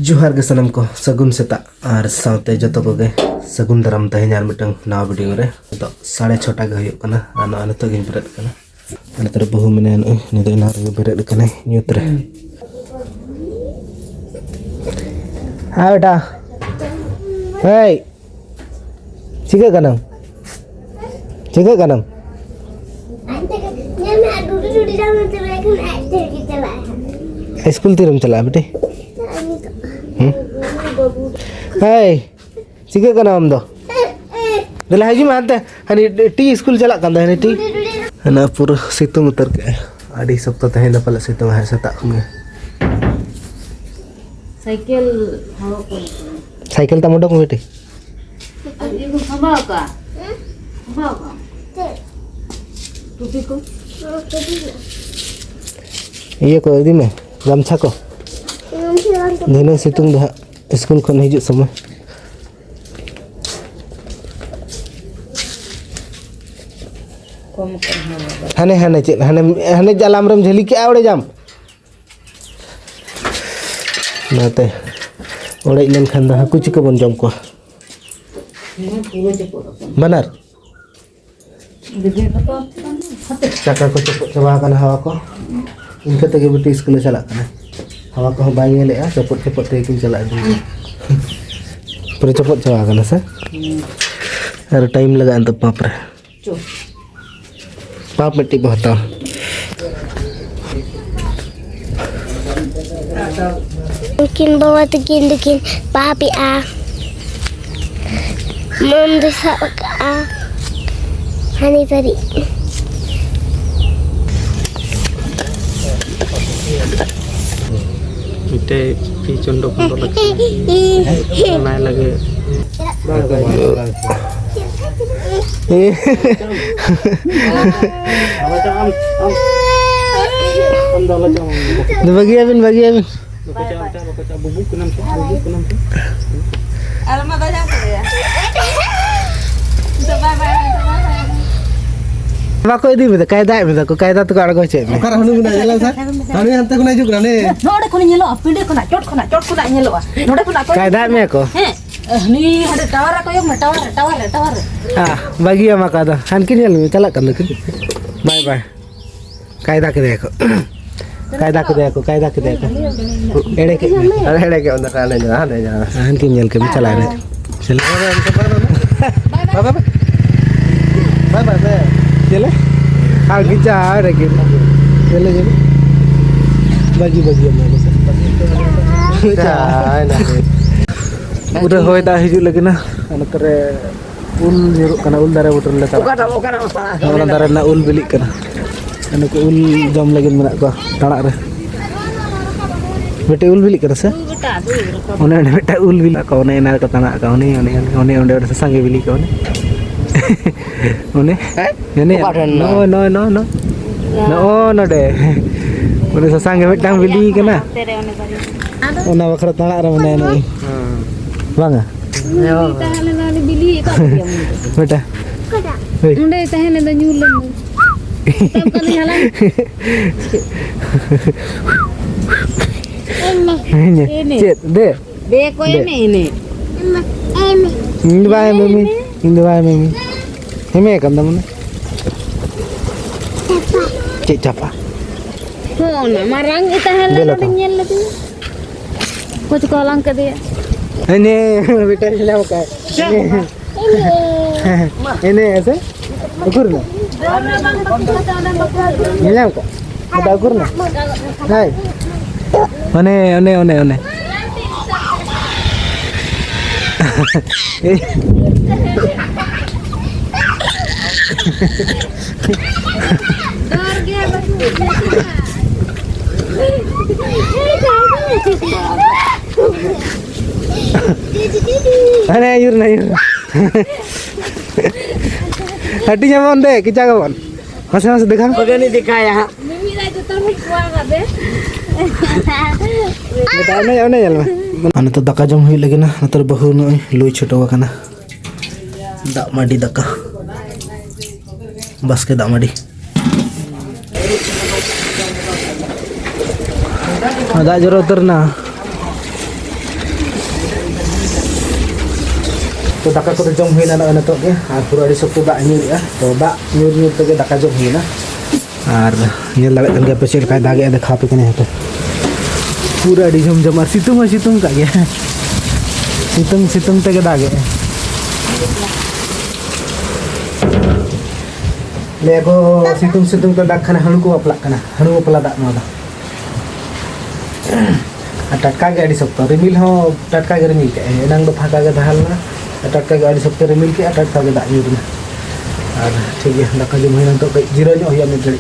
जोहार के सनम को सगुन सेता और सावते जतो कोगे सगुन दाराम तहें यार मिटंग नवा वीडियो रे तो 6:30 गे हुयुक कना आनो अनतो गे बेरेद कना अनतर बहु मेने नि दो ना रे बेरेद कना न्यूत रे हां बेटा हे चिका कनम स्कूल तीरम चला बेटे Hey, चिके का नाम दो दला हाजी मानते हनी टी स्कूल चला कंदा हनी टी हना पूरा सितुंग उतर के आड़ी सब तो तहे पले सितुंग है सता में साइकिल ता मोडक बेटे ये को दी में गमछा को देने सितुंग दहा स्कूल खन हिजु समय हने हने चेत हने हने जालाम रम झली के आवड़े जाम नाते ओड़े लेन खान दा हाकु चिका बन जम को बनार चाका को चबा कना हवा को इनके तगे बेटी स्कूल चला कना हवा को बाई ले आ चपट ते किन चला दे पूरे चपट चबा कना से अरे टाइम लगा तो पाप रे पाप मिट्टी बहुत mungkin bawa tekin papi a mendesak a hani tadi मिटे पीछन दो पंद्रह लग नाय लगे bagi Amin bubuk kenam alamat banyak ya Bako ini betul kaida betul ko kaida tu kalau kau cek. Kau hanu guna jalan sah. Hanu hantar guna juga ni. Node kau ni nyelo, pide kau nak cot kau nak nyelo. Node kau nak kau. Kaida me ko. Ni ada tawar kau yang tawar. Ah, bagi ya maka dah. Han kini lalu cala kan lekin. Bye. Kaida ke देखो. Kaida ke देखो. Ede ke onda kala ni हाँ नहीं जाना. Han kini jalan ke cala ni. Cala. Bye. चले आगे जा रहे चले बगी उधर होय दा हिजु लगे ना अनकरे उल निरुक कना उल दारे उठल ले ओना दारे ना उल बिलिक कना अनक उल जम लगे मेना को टाड़ा रे बेटे उल बिलिक कना से ओने बेटा उल बिलिक को ओने ना को तना का ओने ओंडे संगे बिलिक को ओने ini no deh udah sesangge metang beli kena ona bakra tala ra mana ni banga yo beli beta unde tahene da nyulen kan halan ini cet de ko ini ini ba mimi Heme kan teman? Cek capa? oh na marang kita halan nyel lagi kau sekolah ke dia ini betul hilang kan ini apa ukur na hilang kok ada ukur na hai one Ana ayur na ayur. Hati nyaman deh, kita kawan. Masih देखा? Kau ni दिखाया. Mimi dah tu terus kuat ada. Betana ya lah. Ana to daka jam hui lagi na, natar bahu noi lui छोटो kana. Dak madi daka. Bas ke dak madi. Ada jero terna. तो दाका को जम हुई ना नतो के और पूरा अड़ी सख्त दाग ᱧᱩᱨᱮᱜᱼᱟ तो दाग ᱧᱩᱨ तक दाका जम हुई ना और ñᱮल दाड़े तंगे पे चेल का दागे देखा पे कने तो पूरा अड़ी जम जम और सितुंग का गया सितुंग तक दागे ले को सितुंग तो दाग खाना हणु को अपला दाग नो दा टटका के अड़ी सख्त रिमिल हो टटका के रिमिल के एनांग दो फाका के दहालना टटका के अड़ी सख्त रिमिल के टटका के दाग ᱧᱩᱨना और ठीक है दाका जम हुई ना तो जिरो ᱧᱚᱜ हुई मिड घड़ी